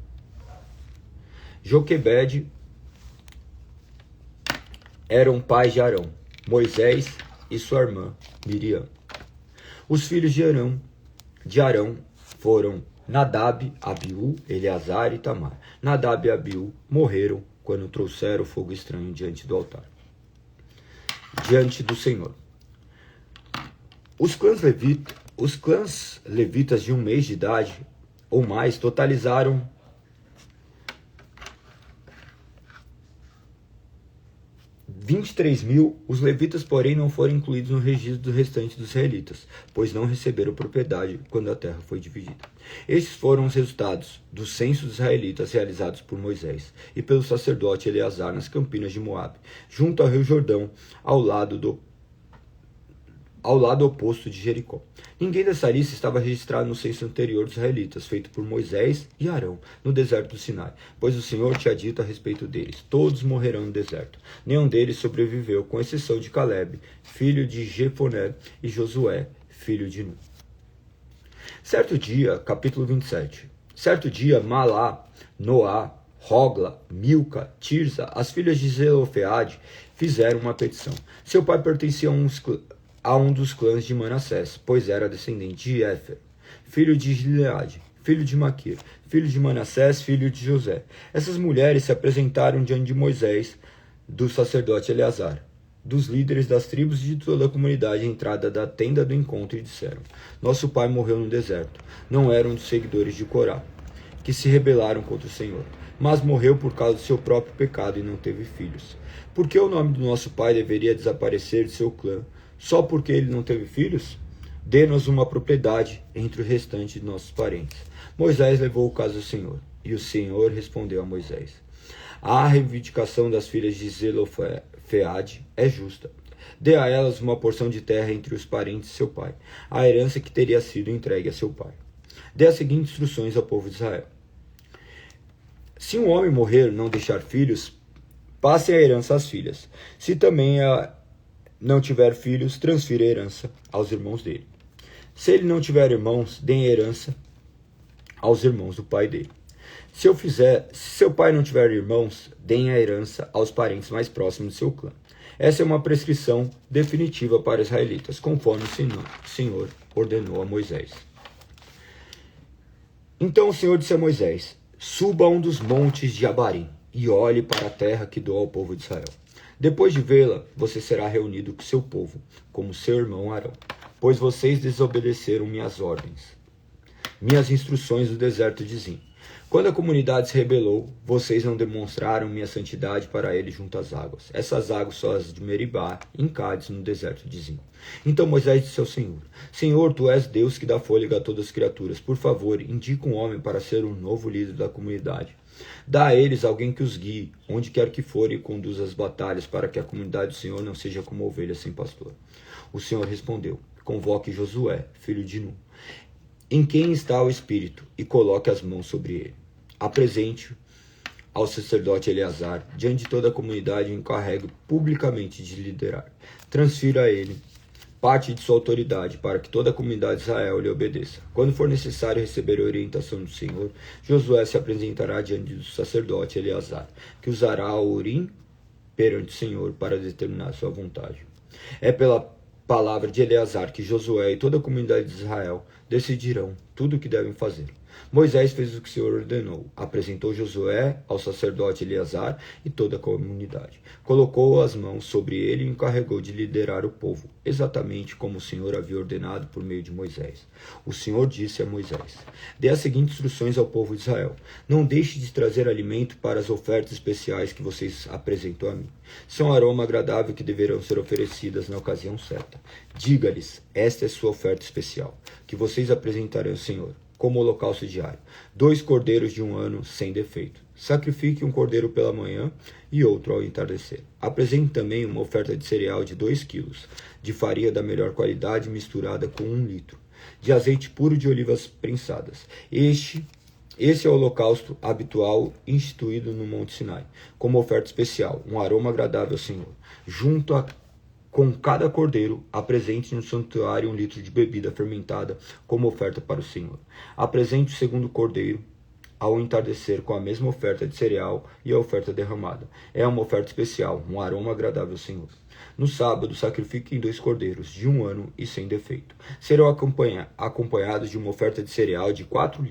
Joquebede eram pais de Arão, Moisés e sua irmã Miriam. Os filhos de Arão foram Nadab, Abiú, Eleazar e Tamar. Nadab e Abiú morreram quando trouxeram fogo estranho diante do altar, diante do Senhor. Os clãs levitas de um mês de idade ou mais totalizaram 23.000, os levitas, porém, não foram incluídos no registro do restante dos israelitas, pois não receberam propriedade quando a terra foi dividida. Estes foram os resultados do censo dos israelitas realizados por Moisés e pelo sacerdote Eleazar nas campinas de Moabe, junto ao rio Jordão, ao lado oposto de Jericó. Ninguém dessa lista estava registrado no censo anterior dos israelitas, feito por Moisés e Arão, no deserto do Sinai, pois o Senhor tinha dito a respeito deles: todos morrerão no deserto. Nenhum deles sobreviveu, com exceção de Caleb, filho de Jefoné, e Josué, filho de Nun. Certo dia, capítulo 27. Certo dia, Malá, Noá, Hogla, Milca, Tirza, as filhas de Zelofeade, fizeram uma petição. Seu pai pertencia a um dos clãs de Manassés, pois era descendente de Éfer, filho de Gileade, filho de Maquir, filho de Manassés, filho de José. Essas mulheres se apresentaram diante de Moisés, do sacerdote Eleazar, dos líderes das tribos e de toda a comunidade à entrada da tenda do encontro, e disseram: nosso pai morreu no deserto. Não era um dos seguidores de Corá, que se rebelaram contra o Senhor, mas morreu por causa do seu próprio pecado e não teve filhos. Por que o nome do nosso pai deveria desaparecer de seu clã, só porque ele não teve filhos? Dê-nos uma propriedade entre o restante de nossos parentes. Moisés levou o caso ao Senhor, e o Senhor respondeu a Moisés: a reivindicação das filhas de Zelofeade é justa. Dê a elas uma porção de terra entre os parentes de seu pai, a herança que teria sido entregue a seu pai. Dê as seguintes instruções ao povo de Israel: se um homem morrer e não deixar filhos, passe a herança às filhas. Se também não tiver filhos, transfira a herança aos irmãos dele. Se ele não tiver irmãos, dê a herança aos irmãos do pai dele. Se seu pai não tiver irmãos, deem a herança aos parentes mais próximos de seu clã. Essa é uma prescrição definitiva para os israelitas, conforme o Senhor ordenou a Moisés. Então o Senhor disse a Moisés: suba a um dos montes de Abarim e olhe para a terra que dou ao povo de Israel. Depois de vê-la, você será reunido com seu povo, como seu irmão Arão, pois vocês desobedeceram minhas ordens, minhas instruções no deserto de Zim. Quando a comunidade se rebelou, vocês não demonstraram minha santidade para ele junto às águas. Essas águas são as de Meribá, em Cádiz, no deserto de Zim. Então Moisés disse ao Senhor: Senhor, tu és Deus que dá fôlego a todas as criaturas. Por favor, indica um homem para ser o novo líder da comunidade. Dá a eles alguém que os guie, onde quer que for, e conduza as batalhas, para que a comunidade do Senhor não seja como ovelha sem pastor. O Senhor respondeu: convoque Josué, filho de Nun, em quem está o Espírito, e coloque as mãos sobre ele. Apresente-o ao sacerdote Eleazar, diante de toda a comunidade, e encarregue publicamente de liderar. Transfira a ele parte de sua autoridade, para que toda a comunidade de Israel lhe obedeça. Quando for necessário receber a orientação do Senhor, Josué se apresentará diante do sacerdote Eleazar, que usará o Urim perante o Senhor para determinar sua vontade. É pela palavra de Eleazar que Josué e toda a comunidade de Israel decidirão tudo o que devem fazer. Moisés fez o que o Senhor ordenou. Apresentou Josué ao sacerdote Eleazar e toda a comunidade. Colocou as mãos sobre ele e o encarregou de liderar o povo, exatamente como o Senhor havia ordenado por meio de Moisés. O Senhor disse a Moisés: dê as seguintes instruções ao povo de Israel: não deixe de trazer alimento para as ofertas especiais que vocês apresentam a mim. São aroma agradável que deverão ser oferecidas na ocasião certa. Diga-lhes: esta é sua oferta especial, que vocês apresentarão ao Senhor, como holocausto diário: 2 cordeiros de 1 ano sem defeito. Sacrifique um cordeiro pela manhã e outro ao entardecer. Apresente também uma oferta de cereal de 2 quilos, de farinha da melhor qualidade misturada com 1 litro, de azeite puro de olivas prensadas. Esse é o holocausto habitual instituído no Monte Sinai, como oferta especial, um aroma agradável ao Senhor. Com cada cordeiro, apresente no santuário 1 litro de bebida fermentada como oferta para o Senhor. Apresente o segundo cordeiro ao entardecer com a mesma oferta de cereal e a oferta derramada. É uma oferta especial, um aroma agradável ao Senhor. No sábado, sacrifiquem 2 cordeiros de 1 ano e sem defeito. Serão acompanhados de uma oferta de cereal de 4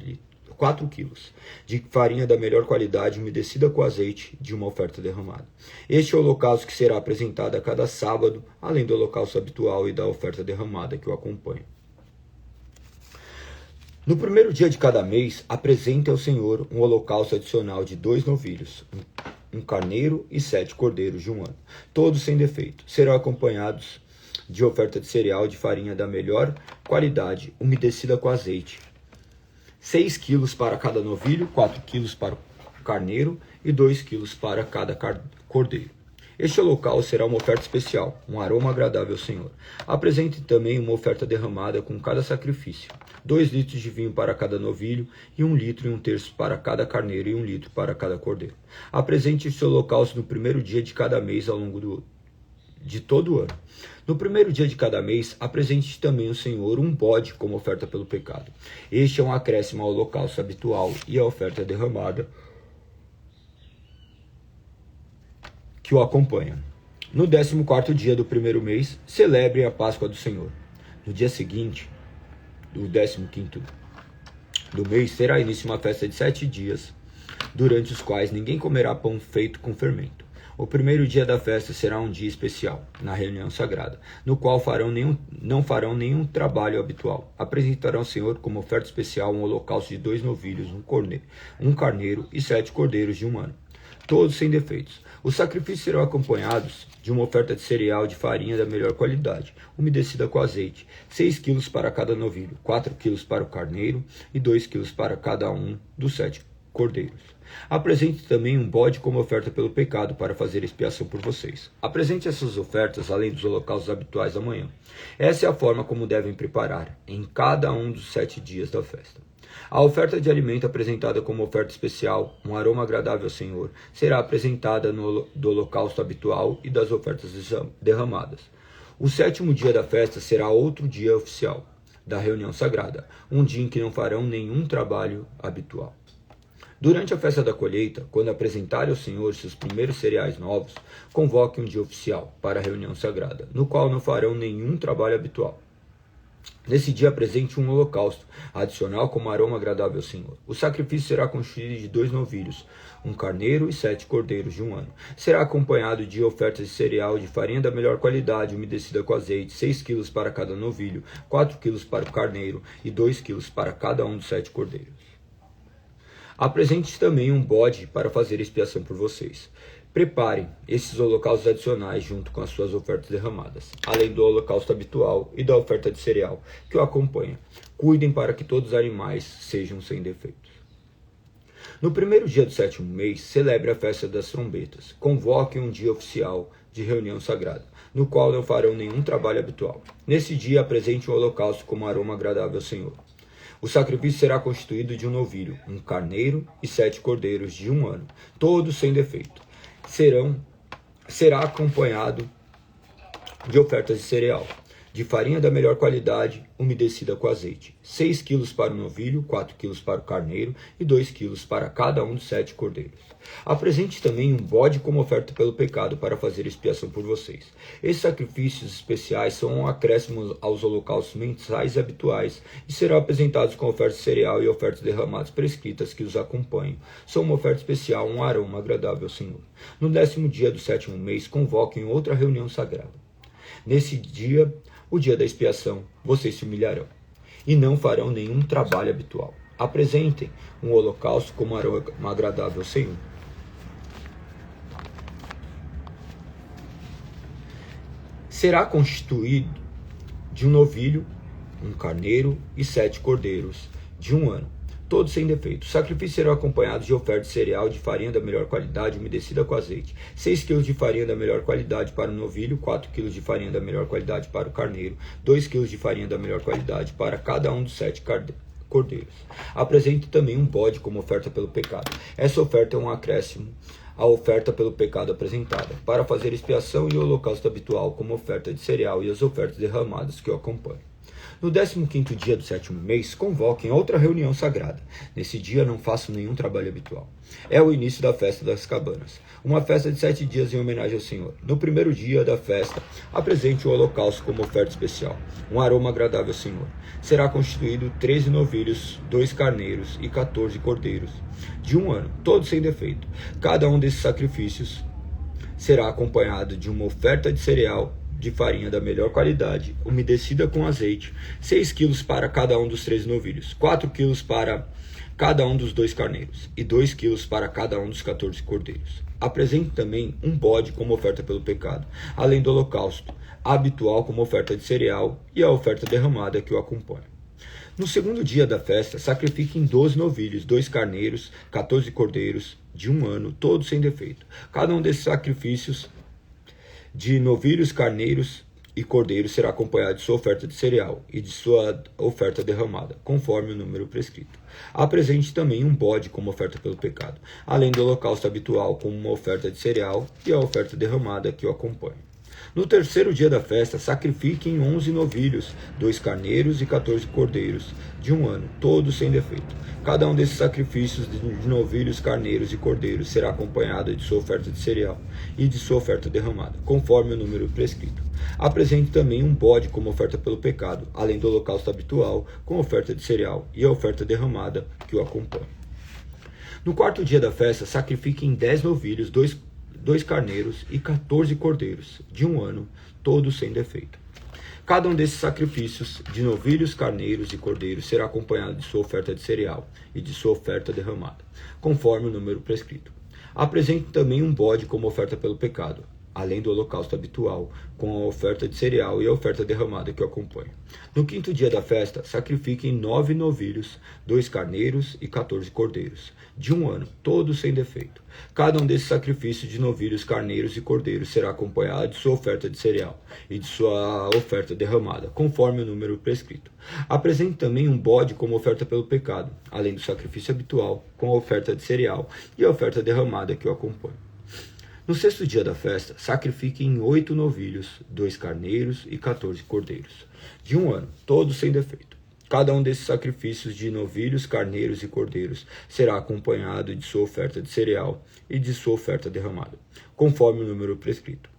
quilos, de farinha da melhor qualidade umedecida com azeite, de uma oferta derramada. Este é o holocausto que será apresentado a cada sábado, além do holocausto habitual e da oferta derramada que o acompanha. No primeiro dia de cada mês, apresente ao Senhor um holocausto adicional de 2 novilhos, um carneiro e 7 cordeiros de um ano, todos sem defeito. Serão acompanhados de oferta de cereal de farinha da melhor qualidade, umedecida com azeite. 6 quilos para cada novilho, 4 quilos para o carneiro e 2 quilos para cada cordeiro. Este holocausto será uma oferta especial, um aroma agradável ao Senhor. Apresente também uma oferta derramada com cada sacrifício. 2 litros de vinho para cada novilho, e 1 litro e 1/3 para cada carneiro, e 1 litro para cada cordeiro. Apresente este holocausto no primeiro dia de cada mês ao longo de todo o ano. No primeiro dia de cada mês, apresente também ao Senhor um bode como oferta pelo pecado. Este é um acréscimo ao holocausto habitual e à oferta derramada que o acompanha. No 14º dia do primeiro mês, celebrem a Páscoa do Senhor. No dia seguinte, do 15º do mês, terá início uma festa de 7 dias, durante os quais ninguém comerá pão feito com fermento. O primeiro dia da festa será um dia especial, na reunião sagrada, no qual não farão nenhum trabalho habitual. Apresentarão ao Senhor como oferta especial um holocausto de 2 novilhos, um carneiro e 7 cordeiros de um ano, todos sem defeitos. Os sacrifícios serão acompanhados de uma oferta de cereal de farinha da melhor qualidade, umedecida com azeite, 6 quilos para cada novilho, 4 quilos para o carneiro e 2 quilos para cada um dos 7 cordeiros. Apresente também um bode como oferta pelo pecado para fazer expiação por vocês. Apresente essas ofertas além dos holocaustos habituais da manhã. Essa é a forma como devem preparar em cada um dos 7 dias da festa. A oferta de alimento apresentada como oferta especial, um aroma agradável ao Senhor, será apresentada do holocausto habitual e das ofertas derramadas. O 7º dia da festa será outro dia oficial da reunião sagrada, um dia em que não farão nenhum trabalho habitual. Durante a festa da colheita, quando apresentarem ao Senhor seus primeiros cereais novos, convoquem um dia oficial para a reunião sagrada, no qual não farão nenhum trabalho habitual. Nesse dia apresente um holocausto adicional como aroma agradável ao Senhor. O sacrifício será constituído de 2 novilhos, um carneiro e 7 cordeiros de um ano. Será acompanhado de ofertas de cereal de farinha da melhor qualidade, umedecida com azeite, 6 quilos para cada novilho, 4 quilos para o carneiro e 2 quilos para cada um dos 7 cordeiros. Apresente também um bode para fazer expiação por vocês. Preparem esses holocaustos adicionais junto com as suas ofertas derramadas, além do holocausto habitual e da oferta de cereal que o acompanha. Cuidem para que todos os animais sejam sem defeitos. No primeiro dia do 7º mês, celebre a festa das trombetas. Convoquem um dia oficial de reunião sagrada, no qual não farão nenhum trabalho habitual. Nesse dia, apresente um holocausto como aroma agradável ao Senhor. O sacrifício será constituído de um novilho, um carneiro e 7 cordeiros de um ano, todos sem defeito. Será acompanhado de ofertas de cereal, de farinha da melhor qualidade, umedecida com azeite, 6 quilos para o novilho, 4 quilos para o carneiro e 2 quilos para cada um dos 7 cordeiros. Apresente também um bode como oferta pelo pecado para fazer expiação por vocês. Esses sacrifícios especiais são um acréscimo aos holocaustos mensais e habituais e serão apresentados com ofertas de cereal e ofertas derramadas prescritas que os acompanham. São uma oferta especial, um aroma agradável ao Senhor. No 10º dia do 7º mês, convoquem outra reunião sagrada. Nesse dia, o dia da expiação, vocês se humilharão e não farão nenhum trabalho habitual. Apresentem um holocausto como aroma agradável ao Senhor. Será constituído de um novilho, um carneiro e 7 cordeiros de um ano, todos sem defeito. Os sacrifícios serão acompanhados de oferta de cereal de farinha da melhor qualidade, umedecida com azeite, 6 quilos de farinha da melhor qualidade para o novilho, 4 quilos de farinha da melhor qualidade para o carneiro, 2 quilos de farinha da melhor qualidade para cada um dos 7 cordeiros. Apresente também um bode como oferta pelo pecado. Essa oferta é um acréscimo à oferta pelo pecado apresentada, para fazer expiação e o holocausto habitual como oferta de cereal e as ofertas derramadas que o acompanham. No 15º dia do 7º mês, convoquem outra reunião sagrada. Nesse dia não façam nenhum trabalho habitual. É o início da festa das cabanas, uma festa de 7 dias em homenagem ao Senhor. No primeiro dia da festa, apresente o holocausto como oferta especial, um aroma agradável ao Senhor. Será constituído 13 novilhos, 2 carneiros e 14 cordeiros de um ano, todos sem defeito. Cada um desses sacrifícios será acompanhado de uma oferta de cereal de farinha da melhor qualidade, umedecida com azeite, 6 quilos para cada um dos 13 novilhos, 4 quilos para cada um dos 2 carneiros e 2 quilos para cada um dos 14 cordeiros. Apresente também um bode como oferta pelo pecado, além do holocausto habitual como oferta de cereal e a oferta derramada que o acompanha. No segundo dia da festa, sacrifiquem 12 novilhos, 2 carneiros, 14 cordeiros de 1 ano, todos sem defeito. Cada um desses sacrifícios de novilhos, carneiros e cordeiros será acompanhado de sua oferta de cereal e de sua oferta derramada, conforme o número prescrito. Apresente também um bode como oferta pelo pecado, além do holocausto habitual como uma oferta de cereal e a oferta derramada que o acompanha. No terceiro dia da festa, sacrifiquem 11 novilhos, 2 carneiros e 14 cordeiros de 1 ano, todos sem defeito. Cada um desses sacrifícios de novilhos, carneiros e cordeiros será acompanhado de sua oferta de cereal e de sua oferta derramada, conforme o número prescrito. Apresente também um bode como oferta pelo pecado, além do holocausto habitual, com oferta de cereal e a oferta derramada que o acompanha. No quarto dia da festa, sacrifiquem 10 novilhos, 2 carneiros e 14 cordeiros de 1 ano, todos sem defeito. Cada um desses sacrifícios de novilhos, carneiros e cordeiros será acompanhado de sua oferta de cereal e de sua oferta derramada, conforme o número prescrito. Apresente também um bode como oferta pelo pecado, além do holocausto habitual, com a oferta de cereal e a oferta derramada que o acompanha. No quinto dia da festa, sacrifiquem 9 novilhos, 2 carneiros e 14 cordeiros, de 1 ano, todos sem defeito. Cada um desses sacrifícios de novilhos, carneiros e cordeiros será acompanhado de sua oferta de cereal e de sua oferta derramada, conforme o número prescrito. Apresente também um bode como oferta pelo pecado, além do sacrifício habitual, com a oferta de cereal e a oferta derramada que o acompanha. No sexto dia da festa, sacrifiquem 8 novilhos, 2 carneiros e 14 cordeiros, de 1 ano, todos sem defeito. Cada um desses sacrifícios de novilhos, carneiros e cordeiros será acompanhado de sua oferta de cereal e de sua oferta derramada, conforme o número prescrito.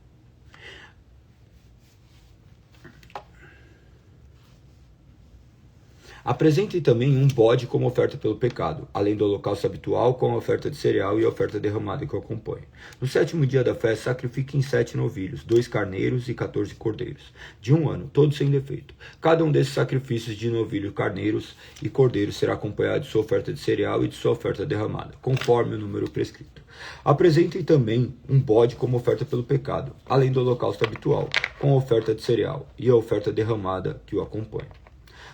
Apresentem também um bode como oferta pelo pecado, além do holocausto habitual com a oferta de cereal e a oferta derramada que o acompanha. No sétimo dia da festa, sacrifiquem 7 novilhos, 2 carneiros e 14 cordeiros, de 1 ano, todos sem defeito. Cada um desses sacrifícios de novilhos, carneiros e cordeiros será acompanhado de sua oferta de cereal e de sua oferta derramada, conforme o número prescrito. Apresentem também um bode como oferta pelo pecado, além do holocausto habitual, com a oferta de cereal e a oferta derramada que o acompanha.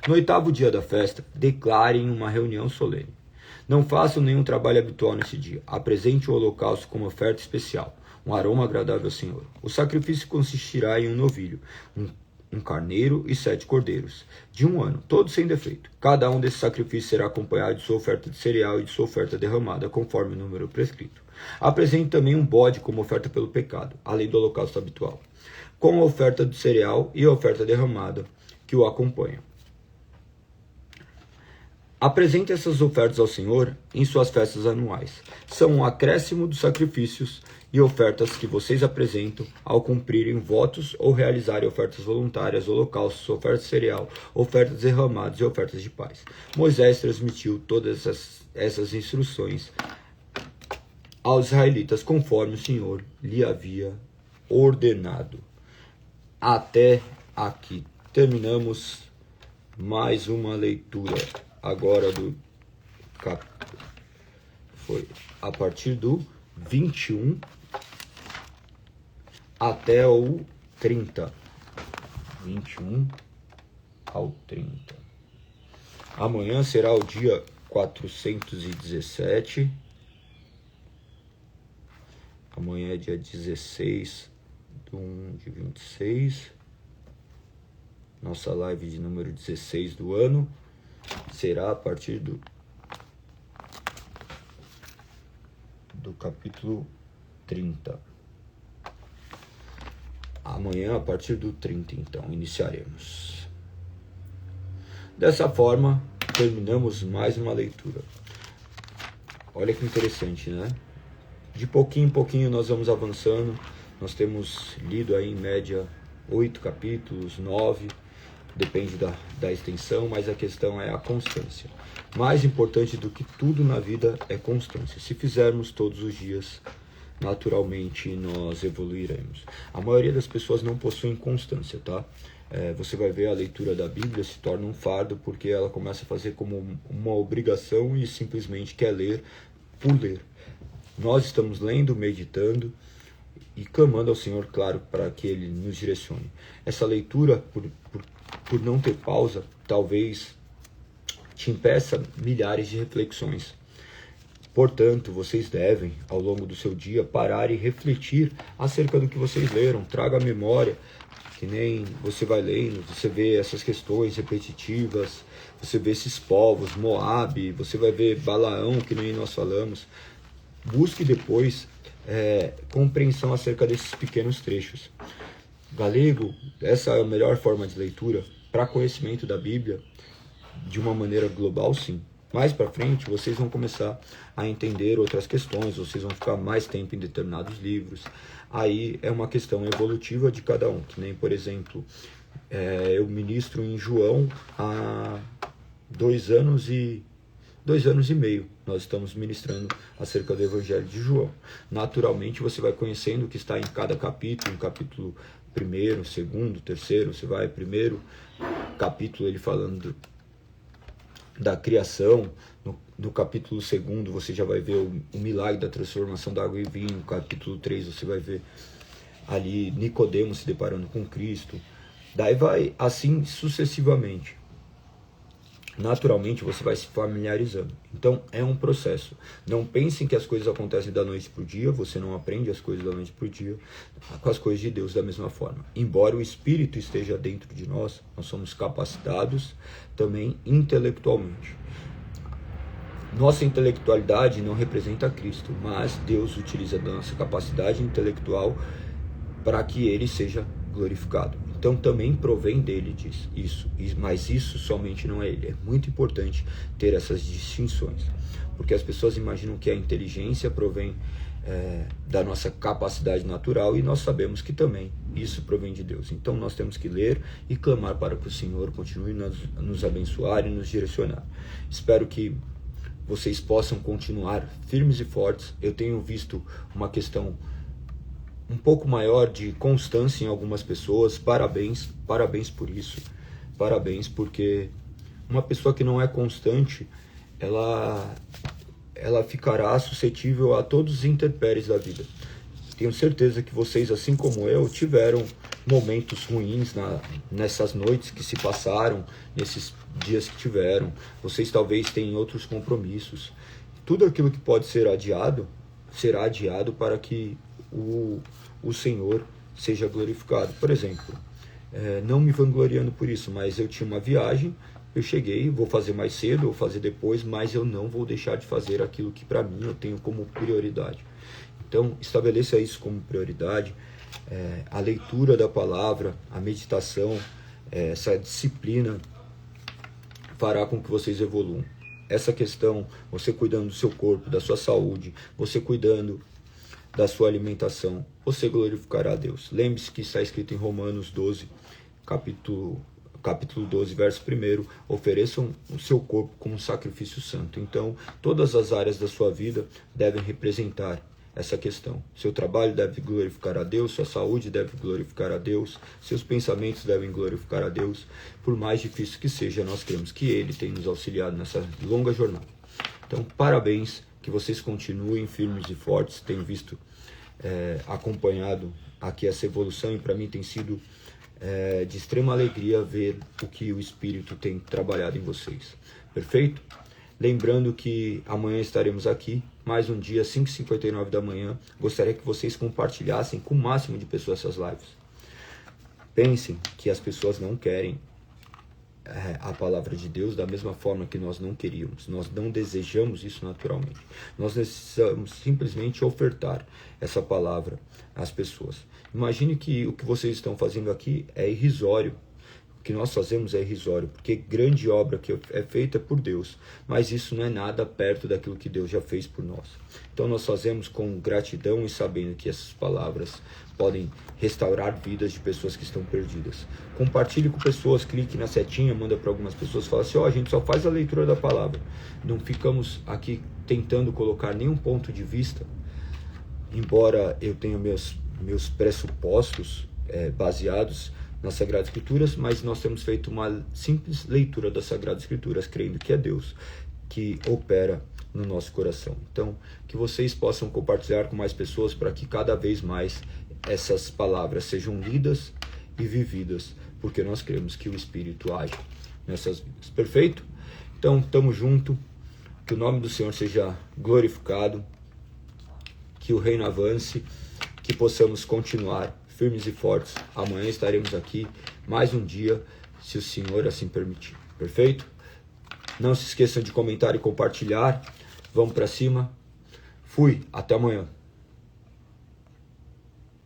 No oitavo dia da festa, declarem uma reunião solene. Não façam nenhum trabalho habitual nesse dia. Apresente o holocausto como oferta especial, um aroma agradável ao Senhor. O sacrifício consistirá em um novilho, um carneiro e 7 cordeiros, de 1 ano, todos sem defeito. Cada um desses sacrifícios será acompanhado de sua oferta de cereal e de sua oferta derramada, conforme o número prescrito. Apresente também um bode como oferta pelo pecado, além do holocausto habitual, com a oferta de cereal e a oferta derramada que o acompanha. Apresente essas ofertas ao Senhor em suas festas anuais. São um acréscimo dos sacrifícios e ofertas que vocês apresentam ao cumprirem votos ou realizarem ofertas voluntárias, holocaustos, ofertas de cereal, ofertas derramadas e ofertas de paz. Moisés transmitiu todas essas instruções aos israelitas conforme o Senhor lhe havia ordenado. Até aqui terminamos mais uma leitura. Agora foi a partir do 21 até o 30. 21 ao 30. Amanhã será o dia 417. Amanhã é dia 16 de 1 de 26. Nossa live de número 16 do ano. Será a partir do capítulo 30. Amanhã, a partir do 30, então, iniciaremos. Dessa forma, terminamos mais uma leitura. Olha que interessante, né? De pouquinho em pouquinho nós vamos avançando. Nós temos lido aí, em média, 8 capítulos, 9. Depende da extensão, mas a questão é a constância. Mais importante do que tudo na vida é constância. Se fizermos todos os dias, naturalmente nós evoluiremos. A maioria das pessoas não possuem constância, tá? Você vai ver a leitura da Bíblia se torna um fardo porque ela começa a fazer como uma obrigação e simplesmente quer ler por ler. Nós estamos lendo, meditando e clamando ao Senhor, claro, para que Ele nos direcione. Essa leitura, por não ter pausa, talvez te impeça milhares de reflexões. Portanto, vocês devem, ao longo do seu dia, parar e refletir acerca do que vocês leram. Traga a memória, que nem você vai lendo, você vê essas questões repetitivas, você vê esses povos, Moabe, você vai ver Balaão, que nem nós falamos. Busque depois compreensão acerca desses pequenos trechos. Galego, essa é a melhor forma de leitura para conhecimento da Bíblia, de uma maneira global, sim. Mais para frente, vocês vão começar a entender outras questões, vocês vão ficar mais tempo em determinados livros. Aí é uma questão evolutiva de cada um, que nem, por exemplo, eu ministro em João há 2 anos e 2 anos e meio. Nós estamos ministrando acerca do Evangelho de João. Naturalmente, você vai conhecendo o que está em cada capítulo, capítulo 1º, 2º, 3º, você vai primeiro capítulo ele falando da criação, no capítulo 2º você já vai ver o milagre da transformação da água em vinho, no capítulo 3 você vai ver ali Nicodemo se deparando com Cristo, daí vai assim sucessivamente. Naturalmente você vai se familiarizando. Então é um processo. Não pensem que as coisas acontecem da noite para o dia, você não aprende as coisas da noite para o dia com as coisas de Deus da mesma forma. Embora o Espírito esteja dentro de nós, nós somos capacitados também intelectualmente. Nossa intelectualidade não representa Cristo, mas Deus utiliza da nossa capacidade intelectual para que Ele seja glorificado. Então também provém dele isso, mas isso somente não é ele. É muito importante ter essas distinções, porque as pessoas imaginam que a inteligência provém da nossa capacidade natural, e nós sabemos que também isso provém de Deus. Então nós temos que ler e clamar para que o Senhor continue a nos abençoar e nos direcionar. Espero que vocês possam continuar firmes e fortes. Eu tenho visto uma questão um pouco maior de constância em algumas pessoas. Parabéns por isso. Parabéns, porque uma pessoa que não é constante, ela ficará suscetível a todos os intempéries da vida. Tenho certeza que vocês, assim como eu, tiveram momentos ruins nessas noites que se passaram, nesses dias que tiveram. Vocês talvez tenham outros compromissos. Tudo aquilo que pode ser adiado, será adiado para que o Senhor seja glorificado. Por exemplo, não me vangloriando por isso, mas eu tinha uma viagem, eu cheguei, vou fazer mais cedo, vou fazer depois, mas eu não vou deixar de fazer aquilo que para mim eu tenho como prioridade. Então, estabeleça isso como prioridade. A leitura da palavra, a meditação, essa disciplina fará com que vocês evoluam. Essa questão, você cuidando do seu corpo, da sua saúde, você cuidando da sua alimentação, você glorificará a Deus. Lembre-se que está escrito em Romanos 12, capítulo 12, verso 1, ofereçam o seu corpo como um sacrifício santo. Então, todas as áreas da sua vida devem representar essa questão. Seu trabalho deve glorificar a Deus, sua saúde deve glorificar a Deus, seus pensamentos devem glorificar a Deus. Por mais difícil que seja, nós cremos que Ele tem nos auxiliado nessa longa jornada. Então, parabéns, que vocês continuem firmes e fortes. Tenho visto, acompanhado aqui essa evolução, e para mim tem sido de extrema alegria ver o que o Espírito tem trabalhado em vocês. Perfeito? Lembrando que amanhã estaremos aqui, mais um dia, 5h59 da manhã. Gostaria que vocês compartilhassem com o máximo de pessoas essas lives. Pensem que as pessoas não querem a palavra de Deus da mesma forma que nós não queríamos. Nós não desejamos isso naturalmente. Nós necessitamos simplesmente ofertar essa palavra às pessoas. Imagine que o que vocês estão fazendo aqui é irrisório. O que nós fazemos é irrisório, porque grande obra que é feita por Deus, mas isso não é nada perto daquilo que Deus já fez por nós. Então nós fazemos com gratidão e sabendo que essas palavras podem restaurar vidas de pessoas que estão perdidas. Compartilhe com pessoas, clique na setinha, manda para algumas pessoas, fala assim, a gente só faz a leitura da palavra. Não ficamos aqui tentando colocar nenhum ponto de vista, embora eu tenha meus pressupostos baseados nas Sagradas Escrituras, mas nós temos feito uma simples leitura das Sagradas Escrituras, crendo que é Deus que opera no nosso coração. Então, que vocês possam compartilhar com mais pessoas para que cada vez mais essas palavras sejam lidas e vividas, porque nós cremos que o Espírito age nessas vidas. Perfeito? Então, estamos juntos. Que o nome do Senhor seja glorificado, que o reino avance, que possamos continuar firmes e fortes. Amanhã estaremos aqui mais um dia, se o Senhor assim permitir. Perfeito? Não se esqueçam de comentar e compartilhar. Vamos para cima. Fui. Até amanhã.